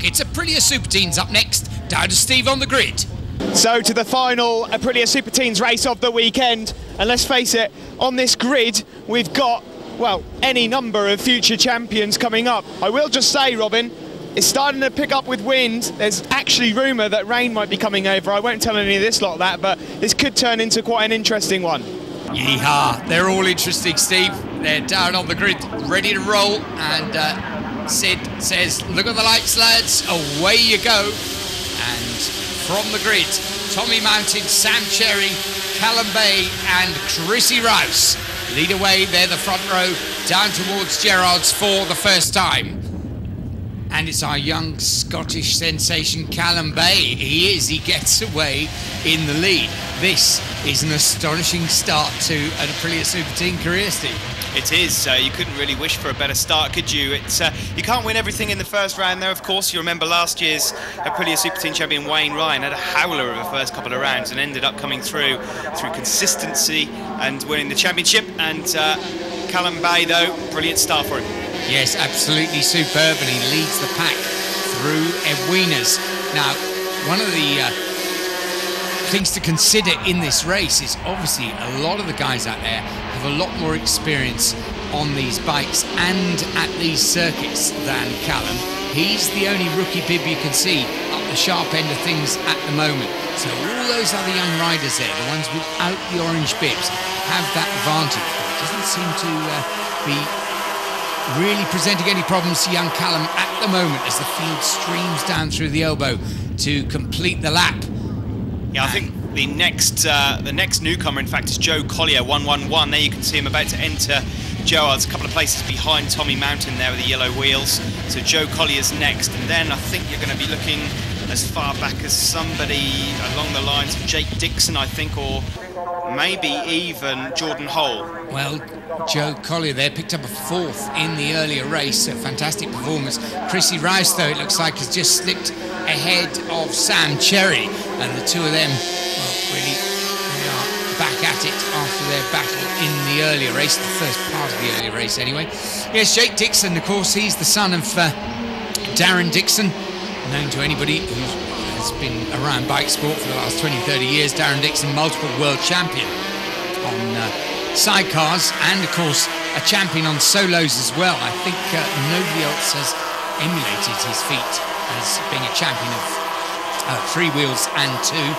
It's Aprilia Superteens up next. Down to Steve on the grid. So to the final Aprilia Superteens race of the weekend, and let's face it, on this grid we've got, well, any number of future champions coming up. I will just say, Robin, it's starting to pick up with wind. There's actually rumour that rain might be coming over. I won't tell any of this lot that, but this could turn into quite an interesting one. Yeehaw, they're all interesting, Steve. They're down on the grid, ready to roll, and Sid says, look at the lights, lads, away you go. And from the grid, Tommy Mountain, Sam Cherry, Callum Bay and Chrissy Rouse lead away. They're the front row, down towards Gerrard's for the first time. And it's our young Scottish sensation, Callum Bay. He gets away in the lead. This is an astonishing start to an Aprilia Superteen career, Steve. It is. You couldn't really wish for a better start, could you? You can't win everything in the first round there, of course. You remember last year's Aprilia Superteen champion Wayne Ryan had a howler of a first couple of rounds and ended up coming through consistency and winning the championship. And Callum Bay, though, brilliant start for him. Yes, absolutely superb, and he leads the pack through Edwina's. Now, one of the things to consider in this race is obviously a lot of the guys out there have a lot more experience on these bikes and at these circuits than Callum. He's the only rookie bib you can see up the sharp end of things at the moment. So all those other young riders there, the ones without the orange bibs, have that advantage. But it doesn't seem to be really presenting any problems to young Callum at the moment as the field streams down through the elbow to complete the lap. Yeah, I think the next newcomer, in fact, is Joe Collier, 111. There you can see him about to enter Gerrard's, a couple of places behind Tommy Mountain there with the yellow wheels. So Joe Collier's next, and then I think you're going to be looking as far back as somebody along the lines of Jake Dixon, I think, or maybe even Jordan Hole. Well, Joe Collier there picked up a fourth in the earlier race. A fantastic performance. Chrissy Rouse, though, it looks like, has just slipped ahead of Sam Cherry. And the two of them, well, really, they are back at it after their battle in the earlier race, the first part of the earlier race anyway. Yes, Jake Dixon, of course, he's the son of Darren Dixon, known to anybody who has been around bike sport for the last 20, 30 years. Darren Dixon, multiple world champion on sidecars, and of course a champion on solos as well. I think nobody else has emulated his feat as being a champion of three wheels and two.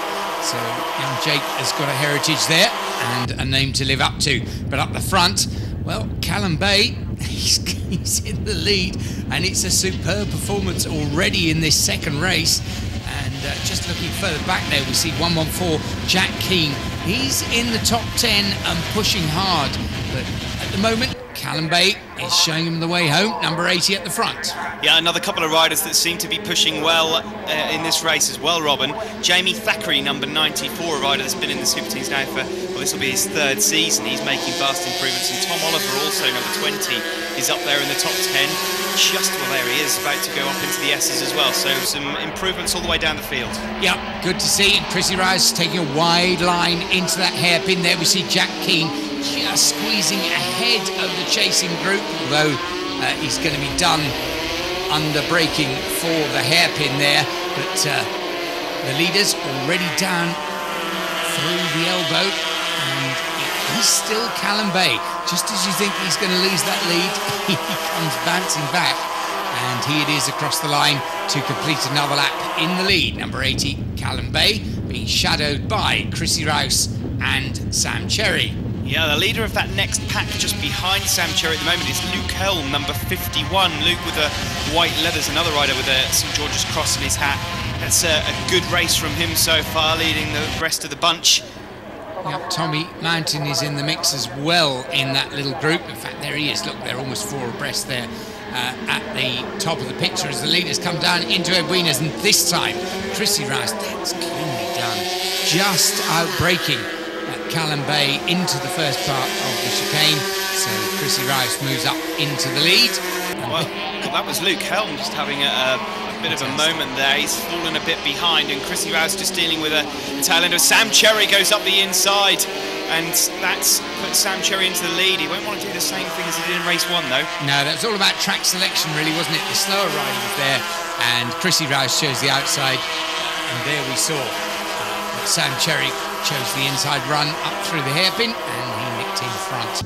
So young Jake has got a heritage there and a name to live up to. But up the front, well, Callum Bay, he's in the lead, and it's a superb performance already in this second race. And just looking further back there, we see 114 Jack Keane. He's in the top 10 and pushing hard, but at the moment Callum Bay is showing him the way home, number 80 at the front. Yeah, another couple of riders that seem to be pushing well in this race as well, Robin. Jamie Thackeray, number 94, a rider that's been in the Superteens now for, well, this will be his third season. He's making vast improvements. And Tom Oliver, also number 20, is up there in the top 10. Just, well, there he is, about to go up into the S's as well. So some improvements all the way down the field. Yeah, good to see. Chrissy Rouse taking a wide line into that hairpin there. We see Jack Keane just squeezing ahead of the chasing group, although he's going to be done under braking for the hairpin there. But the leader's already down through the elbow, and it is still Callum Bay. Just as you think he's going to lose that lead, he comes bouncing back, and here it is across the line to complete another lap in the lead. Number 80, Callum Bay, being shadowed by Chrissy Rouse and Sam Cherry. Yeah, the leader of that next pack just behind Sam Cherry at the moment is Luke Helm, number 51. Luke with the white leathers, another rider with a St George's cross in his hat. That's a good race from him so far, leading the rest of the bunch. Yep, Tommy Mountain is in the mix as well in that little group. In fact, there he is. Look, they're almost four abreast there at the top of the picture as the leaders come down into Edwina's. And this time, Chrissy Rouse, that's cleanly done, just out-braking Callum Bay into the first part of the chicane. So Chrissy Rouse moves up into the lead. Well, that was Luke Helm just having a bit of a moment there. He's fallen a bit behind, and Chrissy Rouse just dealing with a tail end of Sam Cherry goes up the inside, and that's put Sam Cherry into the lead. He won't want to do the same thing as he did in race one, though. No, that was all about track selection, really, wasn't it? The slower rider was there and Chrissy Rouse chose the outside, and there we saw Sam Cherry chose the inside run up through the hairpin, and he nicked in front.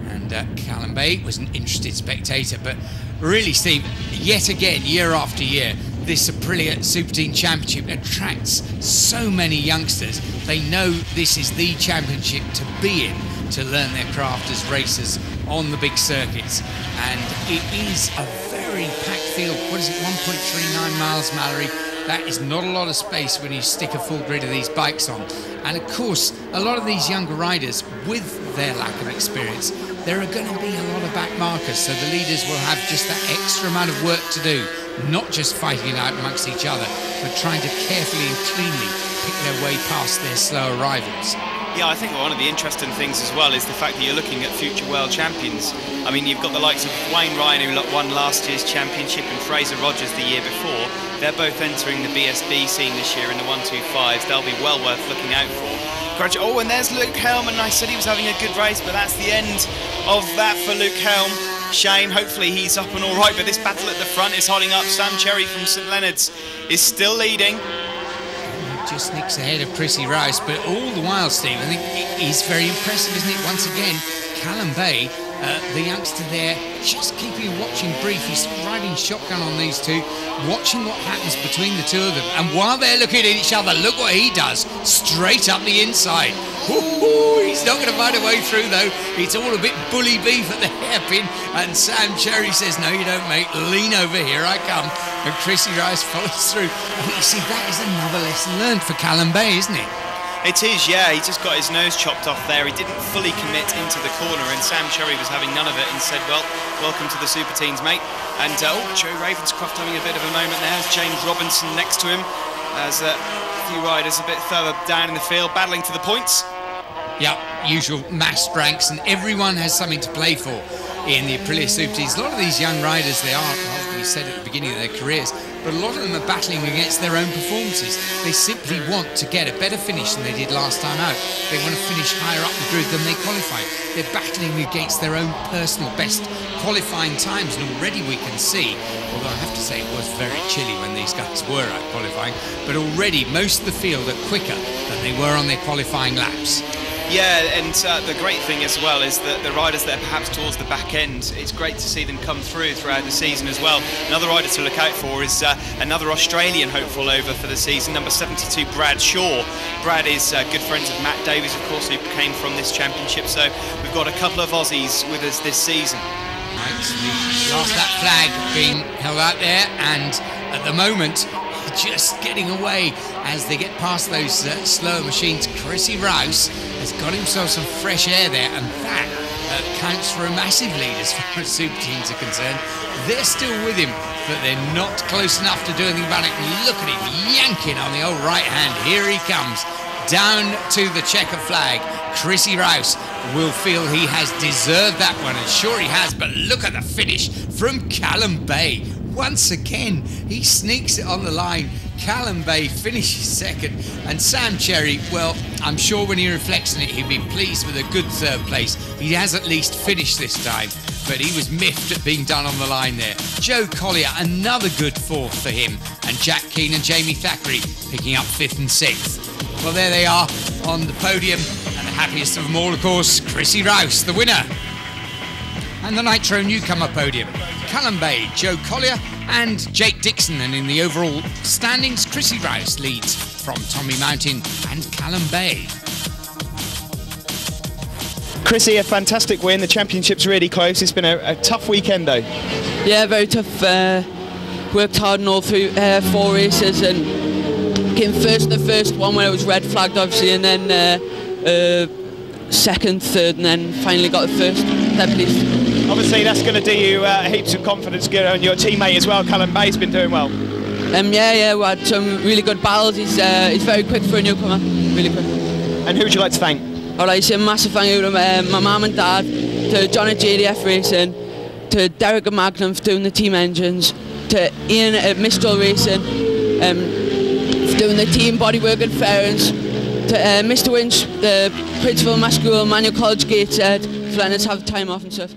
And Callum Bay was an interested spectator, but really, Steve, yet again, year after year, this Aprilia Superteen Championship attracts so many youngsters. They know this is the championship to be in, to learn their craft as racers on the big circuits. And it is a very packed field. What is it, 1.39 miles, Mallory? That is not a lot of space when you stick a full grid of these bikes on. And of course, a lot of these younger riders, with their lack of experience, there are going to be a lot of back markers, so the leaders will have just that extra amount of work to do, not just fighting it out amongst each other, but trying to carefully and cleanly pick their way past their slower rivals. Yeah, I think one of the interesting things as well is the fact that you're looking at future world champions. I mean, you've got the likes of Wayne Ryan, who won last year's championship, and Fraser Rogers the year before. They're both entering the BSB scene this year in the 125s. They'll be well worth looking out for. Oh, and there's Luke Helm, and I said he was having a good race, but that's the end of that for Luke Helm. Shame, hopefully he's up and all right, but this battle at the front is holding up. Sam Cherry from St Leonard's is still leading. Just nicks ahead of Chrissy Rouse, but all the while, Steve, I think it is very impressive, isn't it? Once again, Callum Bay, the youngster there, just keeping a watching brief. He's riding shotgun on these two, watching what happens between the two of them. And while they're looking at each other, look what he does, straight up the inside. He's not going to find a way through, though. It's all a bit bully beef at the hairpin, and Sam Cherry says, no, you don't, mate. Lean over, here I come. And Chrissy Rouse follows through. And you see, that is another lesson learned for Callum Bay, isn't it? It is, yeah. He just got his nose chopped off there. He didn't fully commit into the corner, and Sam Cherry was having none of it and said, well, welcome to the Superteens, mate. And Joe Ravenscroft having a bit of a moment there. As James Robinson next to him, as a few riders a bit further down in the field, battling to the points. Yeah, usual massed ranks, and everyone has something to play for in the Aprilia Superteens. A lot of these young riders, they are, as we said at the beginning of their careers, but a lot of them are battling against their own performances. They simply want to get a better finish than they did last time out. They want to finish higher up the grid than they qualified. They're battling against their own personal best qualifying times, and already we can see, although I have to say it was very chilly when these guys were out qualifying, but already most of the field are quicker than they were on their qualifying laps. Yeah, and the great thing as well is that the riders that are perhaps towards the back end, it's great to see them come throughout the season as well. Another rider to look out for is another Australian hopeful over for the season, number 72, Brad Shaw. Brad is good friends of Matt Davies, of course, who came from this championship, so we've got a couple of Aussies with us this season. Right, last that flag being held out there, and at the moment, just getting away as they get past those slower machines. Chrissy Rouse has got himself some fresh air there, and that counts for a massive lead as far as Superteens are concerned. They're still with him, but they're not close enough to do anything about it. Look at him yanking on the old right hand. Here he comes down to the checker flag. Chrissy Rouse will feel he has deserved that one, and sure he has, but look at the finish from Callum Bay. Once again, he sneaks it on the line. Callum Bay finishes second, and Sam Cherry, well, I'm sure when he reflects on it, he'll be pleased with a good third place. He has at least finished this time, but he was miffed at being done on the line there. Joe Collier, another good fourth for him, and Jack Keane and Jamie Thackeray picking up fifth and sixth. Well, there they are on the podium, and the happiest of them all, of course, Chrissy Rouse, the winner. And the Nitro newcomer podium, Callum Bay, Joe Collier and Jake Dixon. And in the overall standings, Chrissy Rouse leads from Tommy Mountain and Callum Bay. Chrissy, a fantastic win. The championship's really close. It's been a tough weekend, though. Yeah, very tough. Worked hard in all through 4 races, and came first in the first one when it was red flagged, obviously, and then second, third, and then finally got the first. Obviously, that's going to do you heaps of confidence, and your teammate as well, Callum Bay's been doing well. Yeah, we had some really good battles. He's very quick for a newcomer, really quick. And who would you like to thank? I'd like to say a massive thank you to my mum and dad, to John at JDF Racing, to Derek at Magnum for doing the team engines, to Ian at Mistral Racing for doing the team bodywork and fairings, to Mr. Winch, the principal of my school, Manual College Gateshead, for letting us have time off and stuff.